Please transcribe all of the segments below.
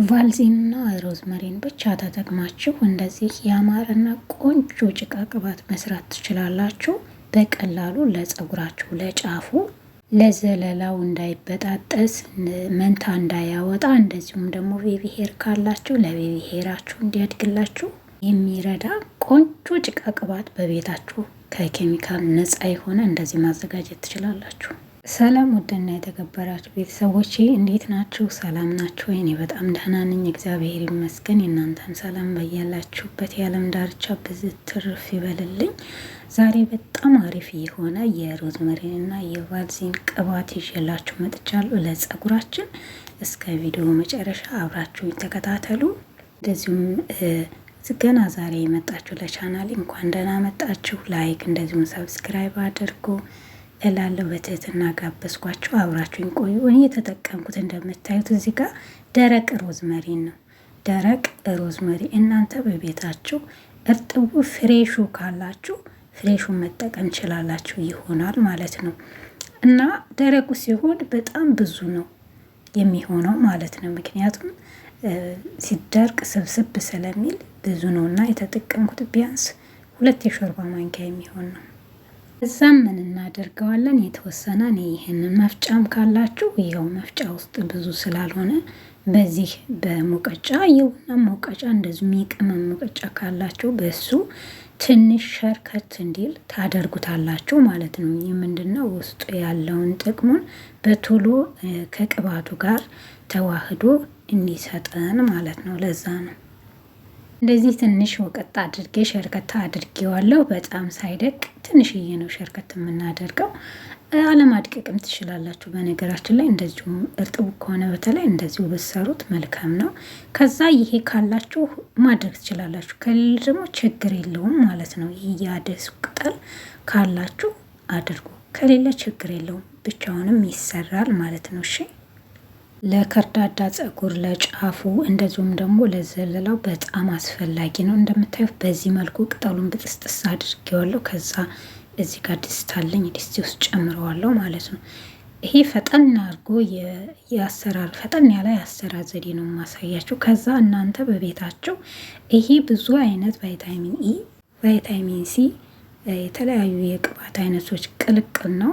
ቫልዚንና ሮዝመሪን ብቻ ተጠቅማችሁ እንደዚህ ያማረና ቆንጆ ጭቃ ቅባት መስራት ትችላላችሁ። በቀላሉ ለፀጉራችሁ ለጫፉ ለዘለላው እንዳይበጣጠስ መንታ እንዳያወጣ፣ እንደዚሁም ደግሞ ቤቢ ሄር ካላችሁ ለቤቢ ሄራችሁ እንዲያድግላችሁ የሚረዳ ቆንጆ ጭቃ ቅባት በቤታችሁ ከኬሚካል ነፃ የሆነ እንደዚህ ማዘጋጀት ትችላላችሁ። ሰላም ውድና የተከበራችሁ ቤተሰቦቼ እንዴት ናችሁ? ሰላም ናችሁ? እኔ በጣም ደህና ነኝ፣ እግዚአብሔር ይመስገን። የእናንተን ሰላም በያላችሁበት የዓለም ዳርቻ ብዝት ትርፍ ይበልልኝ። ዛሬ በጣም አሪፍ የሆነ የሮዝመሪን እና የቫልዚን ቅባት ይዤላችሁ መጥቻለሁ ለፀጉራችን። እስከ ቪዲዮ መጨረሻ አብራችሁ ተከታተሉ። እንደዚሁም ገና ዛሬ የመጣችሁ ለቻናሌ እንኳን ደህና መጣችሁ። ላይክ እንደዚሁም ሰብስክራይብ አድርጉ እላለሁ። በትህትና ጋበዝኳችሁ፣ አብራችሁኝ ቆዩ። እኔ የተጠቀምኩት እንደምታዩት እዚህ ጋር ደረቅ ሮዝመሪን ነው። ደረቅ ሮዝመሪ እናንተ በቤታችሁ እርጥቡ ፍሬሹ ካላችሁ ፍሬሹን መጠቀም ችላላችሁ ይሆናል ማለት ነው። እና ደረቁ ሲሆን በጣም ብዙ ነው የሚሆነው ማለት ነው። ምክንያቱም ሲደርቅ ስብስብ ስለሚል ብዙ ነው እና የተጠቀምኩት ቢያንስ 2 የሾርባ ማንኪያ የሚሆን ነው። እዛም ምን እናደርገዋለን የተወሰነ እኔ ይህንን መፍጫም ካላችሁ ይኸው መፍጫ ውስጥ ብዙ ስላልሆነ በዚህ በሙቀጫ የቡና ሙቀጫ እንደዚሁ የቅመም ሙቀጫ ካላችሁ በሱ ትንሽ ሸርከት እንዲል ታደርጉታላችሁ ማለት ነው። ይህ ምንድነው ውስጡ ያለውን ጥቅሙን በቶሎ ከቅባቱ ጋር ተዋህዶ እንዲሰጠን ማለት ነው። ለዛ ነው እንደዚህ ትንሽ ወቀጥ አድርጌ ሸርከታ አድርጌዋለሁ። በጣም ሳይደቅ ትንሽዬ ነው ሸርከት የምናደርገው። አለማድቀቅም ትችላላችሁ። በነገራችን ላይ እንደዚሁ እርጥቡ ከሆነ በተለይ እንደዚሁ ብትሰሩት መልካም ነው። ከዛ ይሄ ካላችሁ ማድረግ ትችላላችሁ፣ ከሌለ ደግሞ ችግር የለውም ማለት ነው። ይህ የአደስ ቅጠል ካላችሁ አድርጉ፣ ከሌለ ችግር የለውም፣ ብቻውንም ይሰራል ማለት ነው። እሺ ለከርዳዳ ፀጉር ለጫፉ እንደዚሁም ደግሞ ለዘለላው በጣም አስፈላጊ ነው። እንደምታዩት በዚህ መልኩ ቅጠሉን ብጥስጥስ አድርጌዋለሁ። ከዛ እዚህ ጋር ድስት አለኝ፣ ድስት ውስጥ ጨምረዋለሁ ማለት ነው። ይሄ ፈጠን አድርጎ ፈጠን ያለ የአሰራር ዘዴ ነው የማሳያችሁ። ከዛ እናንተ በቤታቸው ይሄ ብዙ አይነት ቫይታሚን ኢ፣ ቫይታሚን ሲ፣ የተለያዩ የቅባት አይነቶች ቅልቅል ነው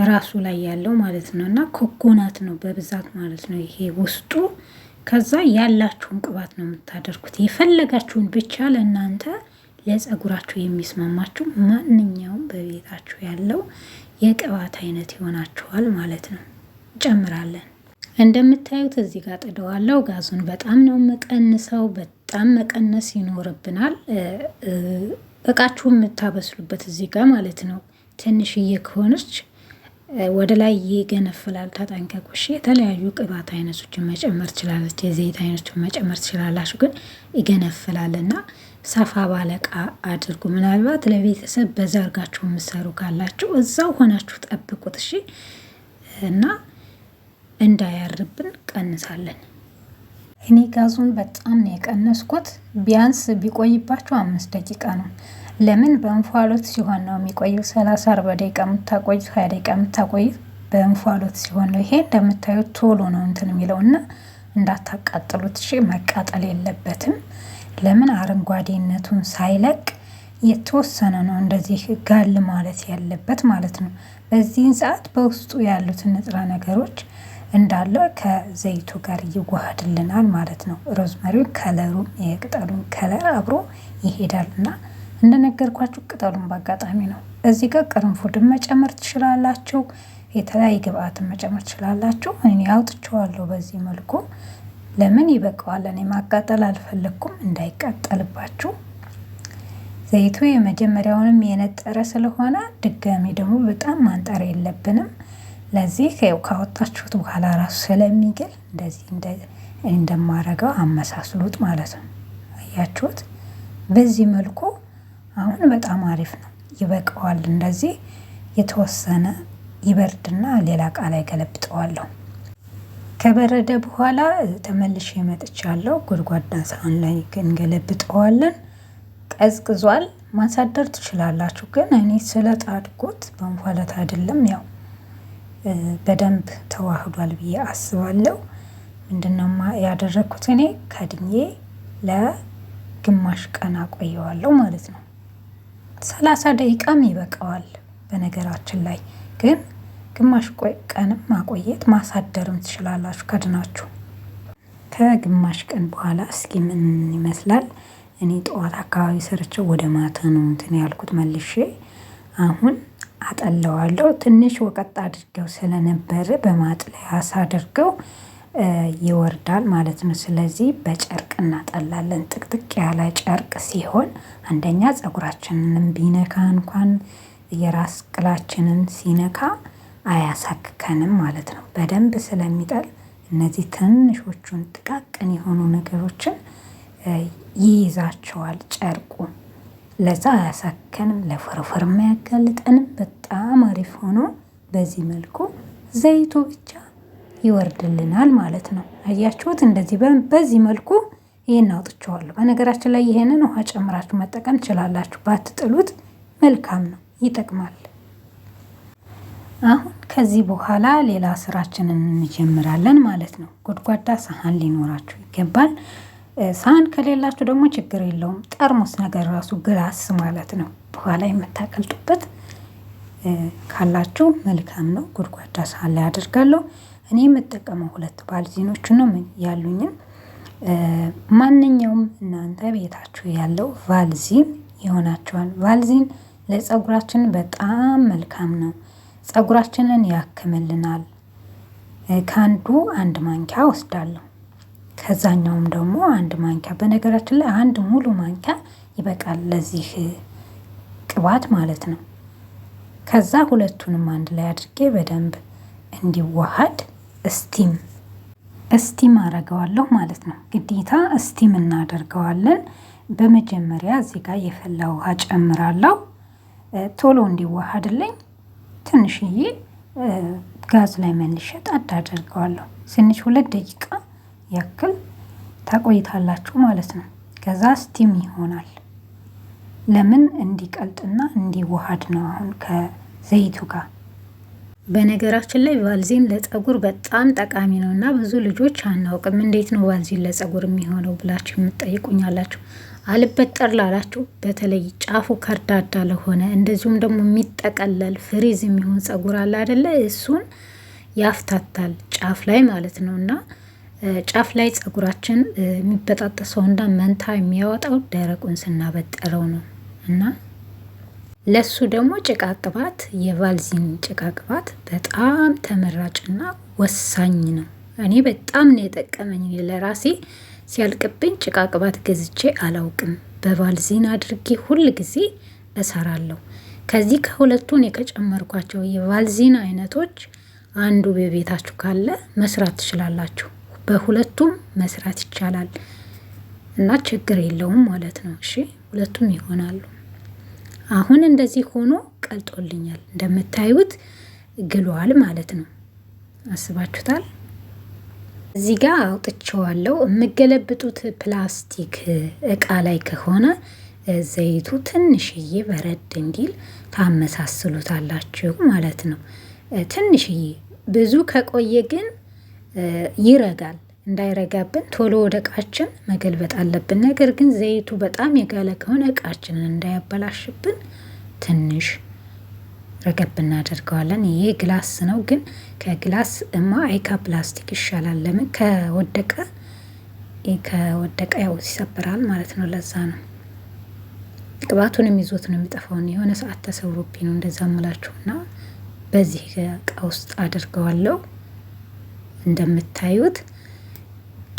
ራሱ ላይ ያለው ማለት ነው። እና ኮኮናት ነው በብዛት ማለት ነው ይሄ ውስጡ። ከዛ ያላችሁን ቅባት ነው የምታደርጉት፣ የፈለጋችሁን ብቻ ለእናንተ ለፀጉራችሁ የሚስማማችሁ ማንኛውም በቤታችሁ ያለው የቅባት አይነት ይሆናችኋል ማለት ነው። እንጨምራለን። እንደምታዩት እዚህ ጋር ጥደዋለሁ። ጋዙን በጣም ነው መቀንሰው፣ በጣም መቀነስ ይኖርብናል። እቃችሁ የምታበስሉበት እዚህ ጋር ማለት ነው ትንሽዬ ከሆነች ወደ ላይ ይገነፍላል። ተጠንቀቁ እሺ። የተለያዩ ቅባት አይነቶችን መጨመር ትችላለች፣ የዘይት አይነቶችን መጨመር ትችላላችሁ፣ ግን ይገነፍላልና ሰፋ ባለቃ አድርጉ። ምናልባት ለቤተሰብ በዛ አርጋችሁ የምትሰሩ ካላችሁ እዛው ሆናችሁ ጠብቁት እሺ። እና እንዳያርብን ቀንሳለን። እኔ ጋዙን በጣም ነው የቀነስኩት። ቢያንስ ቢቆይባችሁ 5 ደቂቃ ነው። ለምን በእንፋሎት ሲሆን ነው የሚቆየው። 30-40 ደቂቃ የምታቆዩት 20 ደቂቃ የምታቆዩት በእንፋሎት ሲሆን ነው። ይሄ እንደምታዩት ቶሎ ነው እንትን የሚለውና እንዳታቃጥሉት እሺ። መቃጠል የለበትም። ለምን አረንጓዴነቱን ሳይለቅ የተወሰነ ነው እንደዚህ ጋል ማለት ያለበት ማለት ነው። በዚህን ሰዓት በውስጡ ያሉትን ንጥረ ነገሮች እንዳለ ከዘይቱ ጋር ይዋሃድልናል ማለት ነው። ሮዝመሪው ከለሩም የቅጠሉን ከለር አብሮ ይሄዳልና እንደነገርኳችሁ ቅጠሉን በአጋጣሚ ነው። እዚህ ጋር ቅርንፉድን መጨመር ትችላላችሁ፣ የተለያየ ግብአትን መጨመር ትችላላችሁ። እኔ አውጥቼዋለሁ በዚህ መልኩ። ለምን ይበቃዋል። እኔ ማቃጠል አልፈለኩም እንዳይቃጠልባችሁ። ዘይቱ የመጀመሪያውንም የነጠረ ስለሆነ ድጋሚ ደግሞ በጣም ማንጠር የለብንም። ለዚህ ካወጣችሁት በኋላ ራሱ ስለሚግል እንደዚህ እንደማረገው አመሳስሉት ማለት ነው። አያችሁት? በዚህ መልኩ አሁን በጣም አሪፍ ነው፣ ይበቃዋል። እንደዚህ የተወሰነ ይበርድና ሌላ እቃ ላይ ገለብጠዋለሁ። ከበረደ በኋላ ተመልሼ መጥቻለሁ። ጎድጓዳ ሳህን ላይ እንገለብጠዋለን። ቀዝቅዟል። ማሳደር ትችላላችሁ፣ ግን እኔ ስለጣድኩት በእንፋሎት አይደለም፣ ያው በደንብ ተዋህዷል ብዬ አስባለሁ። ምንድነው ያደረኩት እኔ ከድኜ ለግማሽ ቀን አቆየዋለሁ ማለት ነው። 30 ደቂቃም ይበቃዋል። በነገራችን ላይ ግን ግማሽ ቀንም ማቆየት ማሳደርም ትችላላችሁ ከድናችሁ። ከግማሽ ቀን በኋላ እስኪ ምን ይመስላል። እኔ ጠዋት አካባቢ ሰርቼው ወደ ማታ ነው እንትን ያልኩት መልሼ። አሁን አጠለዋለሁ። ትንሽ ወቀጥ አድርገው ስለነበረ በማጥለያ ሳደርገው ይወርዳል ማለት ነው። ስለዚህ በጨርቅ እናጠላለን። ጥቅጥቅ ያለ ጨርቅ ሲሆን አንደኛ ፀጉራችንንም ቢነካ እንኳን የራስ ቅላችንን ሲነካ አያሳክከንም ማለት ነው። በደንብ ስለሚጠል እነዚህ ትንሾቹን ጥቃቅን የሆኑ ነገሮችን ይይዛቸዋል ጨርቁ። ለዛ አያሳክከንም፣ ለፎረፎርም አያጋልጠንም። በጣም አሪፍ ሆኖ በዚህ መልኩ ዘይቱ ብቻ ይወርድልናል ማለት ነው። አያችሁት? እንደዚህ በዚህ መልኩ ይሄን አውጥቼዋለሁ። በነገራችን ላይ ይሄንን ውሃ ጨምራችሁ መጠቀም ትችላላችሁ። ባትጥሉት መልካም ነው፣ ይጠቅማል። አሁን ከዚህ በኋላ ሌላ ስራችንን እንጀምራለን ማለት ነው። ጎድጓዳ ሳህን ሊኖራችሁ ይገባል። ሳህን ከሌላችሁ ደግሞ ችግር የለውም። ጠርሙስ ነገር ራሱ ግላስ ማለት ነው፣ በኋላ የምታቀልጡበት ካላችሁ መልካም ነው። ጎድጓዳ ሳህን ላይ አድርጋለሁ። እኔ የምጠቀመው 2 ባልዚኖች ነው ያሉኝን። ማንኛውም እናንተ ቤታችሁ ያለው ቫልዚን ይሆናችኋል። ቫልዚን ለፀጉራችን በጣም መልካም ነው። ፀጉራችንን ያክምልናል። ከአንዱ 1 ማንኪያ ወስዳለሁ። ከዛኛውም ደግሞ 1 ማንኪያ። በነገራችን ላይ 1 ሙሉ ማንኪያ ይበቃል ለዚህ ቅባት ማለት ነው። ከዛ ሁለቱንም አንድ ላይ አድርጌ በደንብ እንዲዋሃድ እስቲም አረገዋለሁ ማለት ነው። ግዴታ እስቲም እናደርገዋለን። በመጀመሪያ እዚህ ጋር የፈላ ውሃ ጨምራለሁ። ቶሎ እንዲዋሃድልኝ ትንሽዬ ጋዝ ላይ መልሼ ጣድ አደርገዋለሁ። ትንሽ 2 ደቂቃ ያክል ታቆይታላችሁ ማለት ነው። ከዛ ስቲም ይሆናል። ለምን እንዲቀልጥና እንዲዋሃድ ነው አሁን ከዘይቱ ጋር። በነገራችን ላይ ቫልዚን ለፀጉር በጣም ጠቃሚ ነው እና ብዙ ልጆች አናውቅም። እንዴት ነው ቫልዚን ለፀጉር የሚሆነው ብላችሁ የምትጠይቁኛላችሁ። አልበጠር ላላችሁ፣ በተለይ ጫፉ ከርዳዳ ለሆነ እንደዚሁም ደግሞ የሚጠቀለል ፍሪዝ የሚሆን ፀጉር አለ አይደለ? እሱን ያፍታታል ጫፍ ላይ ማለት ነው። እና ጫፍ ላይ ፀጉራችን የሚበጣጠሰውና መንታ የሚያወጣው ደረቁን ስናበጠረው ነው። እና ለሱ ደግሞ ጭቃ ቅባት፣ የቫልዚን ጭቃ ቅባት በጣም ተመራጭና ወሳኝ ነው። እኔ በጣም ነው የጠቀመኝ። ለራሴ ሲያልቅብኝ ጭቃ ቅባት ገዝቼ አላውቅም። በቫልዚን አድርጌ ሁል ጊዜ እሰራለሁ። ከዚህ ከሁለቱን የከጨመርኳቸው የቫልዚን አይነቶች አንዱ በቤታችሁ ካለ መስራት ትችላላችሁ። በሁለቱም መስራት ይቻላል እና ችግር የለውም ማለት ነው። እሺ፣ ሁለቱም ይሆናሉ። አሁን እንደዚህ ሆኖ ቀልጦልኛል። እንደምታዩት ግሏል ማለት ነው። አስባችሁታል? እዚህ ጋር አውጥቼዋለሁ። የምገለብጡት ፕላስቲክ እቃ ላይ ከሆነ ዘይቱ ትንሽዬ በረድ እንዲል ታመሳስሉታላችሁ ማለት ነው። ትንሽዬ፣ ብዙ ከቆየ ግን ይረጋል። እንዳይረጋብን ቶሎ ወደ እቃችን መገልበጥ አለብን። ነገር ግን ዘይቱ በጣም የጋለ ከሆነ እቃችንን እንዳያበላሽብን ትንሽ ረገብ እናደርገዋለን። ይሄ ግላስ ነው፣ ግን ከግላስ አይካ ፕላስቲክ ይሻላል። ለምን ከወደቀ ያው ይሰበራል ማለት ነው። ለዛ ነው ቅባቱንም ይዞት ነው የሚጠፋውን። የሆነ ሰዓት ተሰብሮብኝ ነው እንደዛ ምላችሁና በዚህ እቃ ውስጥ አድርገዋለሁ። እንደምታዩት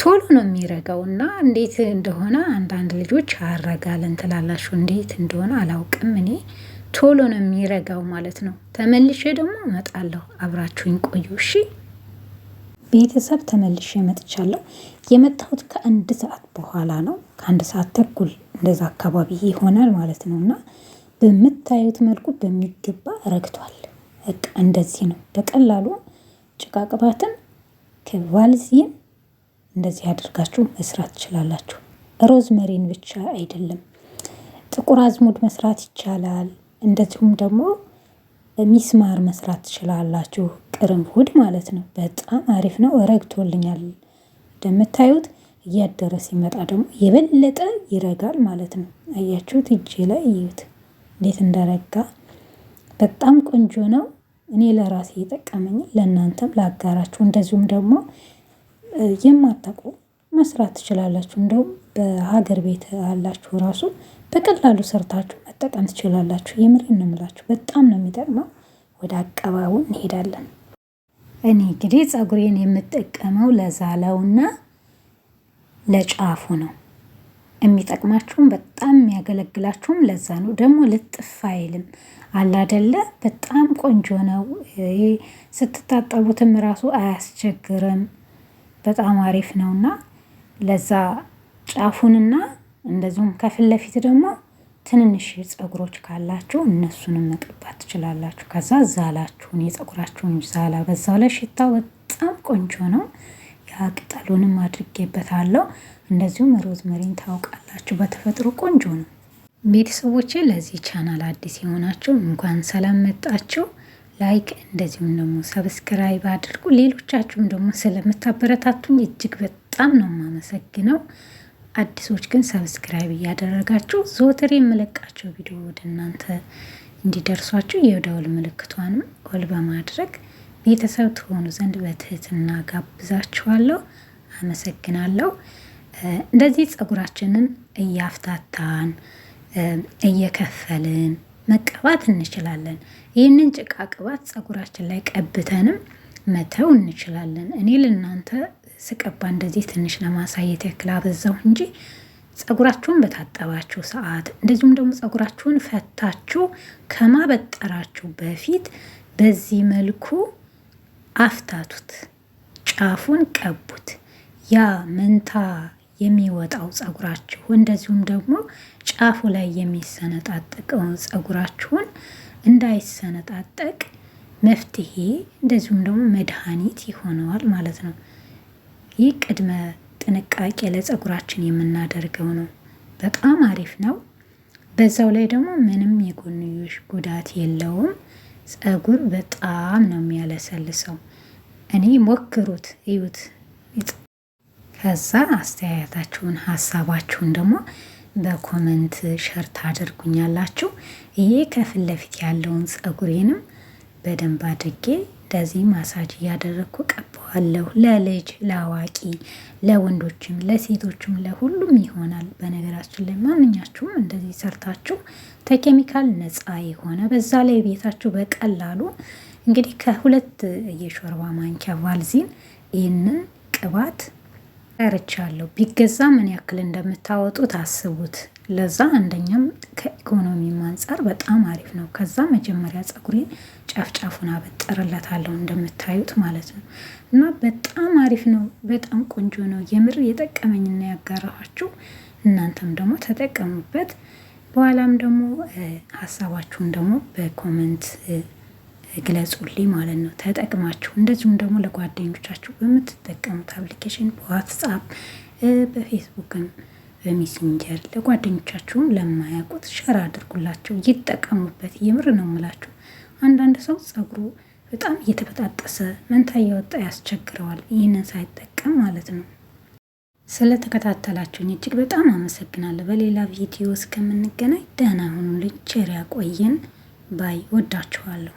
ቶሎ ነው የሚረጋው እና እንዴት እንደሆነ አንዳንድ ልጆች አረጋለን ትላላችሁ። እንዴት እንደሆነ አላውቅም። እኔ ቶሎ ነው የሚረጋው ማለት ነው። ተመልሼ ደግሞ እመጣለሁ። አብራችሁኝ ቆዩ እሺ። ቤተሰብ ተመልሼ መጥቻለሁ። የመጣሁት ከ1 ሰዓት በኋላ ነው። ከ1 ሰዓት ተኩል እንደዛ አካባቢ ይሆናል ማለት ነው። እና በምታዩት መልኩ በሚገባ ረግቷል። በቃ እንደዚህ ነው። በቀላሉ ጭቃ ቅባትን ከቫልዚን እንደዚህ አድርጋችሁ መስራት ትችላላችሁ። ሮዝመሪን ብቻ አይደለም፣ ጥቁር አዝሙድ መስራት ይቻላል። እንደዚሁም ደግሞ ሚስማር መስራት ትችላላችሁ። ቅርንፉድ ማለት ነው። በጣም አሪፍ ነው። ረግቶልኛል እንደምታዩት እያደረ ሲመጣ ደግሞ የበለጠ ይረጋል ማለት ነው። አያችሁት? እጄ ላይ እዩት እንዴት እንደረጋ በጣም ቆንጆ ነው። እኔ ለራሴ የጠቀመኝ ለእናንተም ላጋራችሁ። እንደዚሁም ደግሞ የማታውቁ መስራት ትችላላችሁ። እንደውም በሀገር ቤት አላችሁ ራሱ በቀላሉ ሰርታችሁ መጠቀም ትችላላችሁ። የምሬን ነው የምላችሁ፣ በጣም ነው የሚጠቅመው። ወደ አቀባቡ እንሄዳለን። እኔ እንግዲህ ፀጉሬን የምጠቀመው ለዛላውና ለጫፉ ነው። የሚጠቅማችሁም በጣም የሚያገለግላችሁም ለዛ ነው። ደግሞ ልጥፍ አይልም አላደለ፣ በጣም ቆንጆ ነው። ስትታጠቡትም ራሱ አያስቸግርም። በጣም አሪፍ ነውና ለዛ ጫፉንና እንደዚሁም ከፊት ለፊት ደግሞ ትንንሽ ፀጉሮች ካላችሁ እነሱንም መቀባት ትችላላችሁ። ከዛ ዛላችሁን የፀጉራችሁን ዛላ በዛው ላይ ሽታው በጣም ቆንጆ ነው። ያ ቅጠሉንም አድርጌበታለሁ። እንደዚሁም ሮዝመሪን ታውቃላችሁ በተፈጥሮ ቆንጆ ነው። ቤተሰቦቼ ለዚህ ቻናል አዲስ የሆናችሁ እንኳን ሰላም መጣችሁ። ላይክ እንደዚሁም ደግሞ ሰብስክራይብ አድርጉ። ሌሎቻችሁም ደግሞ ስለምታበረታቱኝ እጅግ በጣም ነው የማመሰግነው። አዲሶች ግን ሰብስክራይብ እያደረጋችሁ ዘወትር የምለቃቸው ቪዲዮ ወደ እናንተ እንዲደርሷችሁ የደወል ምልክቷንም ኦል በማድረግ ቤተሰብ ትሆኑ ዘንድ በትህትና ጋብዛችኋለሁ። አመሰግናለሁ። እንደዚህ ፀጉራችንን እያፍታታን እየከፈልን መቀባት እንችላለን። ይህንን ጭቃ ቅባት ፀጉራችን ላይ ቀብተንም መተው እንችላለን። እኔ ለእናንተ ስቀባ እንደዚህ ትንሽ ለማሳየት ያክል አበዛው እንጂ ፀጉራችሁን በታጠባችሁ ሰዓት እንደዚሁም ደግሞ ፀጉራችሁን ፈታችሁ ከማበጠራችሁ በፊት በዚህ መልኩ አፍታቱት፣ ጫፉን ቀቡት። ያ መንታ የሚወጣው ፀጉራችሁ እንደዚሁም ደግሞ ጫፉ ላይ የሚሰነጣጠቀው ፀጉራችሁን እንዳይሰነጣጠቅ መፍትሄ እንደዚሁም ደግሞ መድኃኒት ይሆነዋል ማለት ነው። ይህ ቅድመ ጥንቃቄ ለፀጉራችን የምናደርገው ነው። በጣም አሪፍ ነው። በዛው ላይ ደግሞ ምንም የጎንዮሽ ጉዳት የለውም። ፀጉር በጣም ነው የሚያለሰልሰው። እኔ ሞክሩት፣ እዩት። ከዛ አስተያየታችሁን ሀሳባችሁን ደግሞ በኮመንት ሸር ታደርጉኛላችሁ። ይሄ ከፊት ለፊት ያለውን ፀጉሬንም በደንብ አድርጌ እንደዚህ ማሳጅ እያደረግኩ ቀባዋለሁ። ለልጅ ለአዋቂ፣ ለወንዶችም ለሴቶችም ለሁሉም ይሆናል። በነገራችን ላይ ማንኛችሁም እንደዚህ ሰርታችሁ ከኬሚካል ነፃ የሆነ በዛ ላይ ቤታችሁ በቀላሉ እንግዲህ ከ2 የሾርባ ማንኪያ ቫልዚን ይህንን ቅባት ሰርቻለሁ። ቢገዛ ምን ያክል እንደምታወጡት አስቡት። ለዛ አንደኛም ከኢኮኖሚም አንጻር በጣም አሪፍ ነው። ከዛ መጀመሪያ ፀጉሬን ጫፍጫፉን አበጠርለታለሁ እንደምታዩት ማለት ነው። እና በጣም አሪፍ ነው። በጣም ቆንጆ ነው። የምር የጠቀመኝና ያጋራኋችሁ እናንተም ደግሞ ተጠቀሙበት። በኋላም ደግሞ ሀሳባችሁን ደግሞ በኮመንት ግለጹልኝ ማለት ነው። ተጠቅማችሁ እንደዚሁም ደግሞ ለጓደኞቻችሁ በምትጠቀሙት አፕሊኬሽን በዋትስአፕ በፌስቡክም በሜሴንጀር ለጓደኞቻችሁም ለማያውቁት ሸር አድርጉላቸው፣ ይጠቀሙበት። የምር ነው የምላችሁ። አንዳንድ ሰው ፀጉሩ በጣም እየተበጣጠሰ መንታ እያወጣ ያስቸግረዋል፣ ይህንን ሳይጠቀም ማለት ነው። ስለተከታተላችሁኝ እጅግ በጣም አመሰግናለሁ። በሌላ ቪዲዮ እስከምንገናኝ ደህና ሁኑልኝ። ቸር ያቆየን ባይ። ወዳችኋለሁ።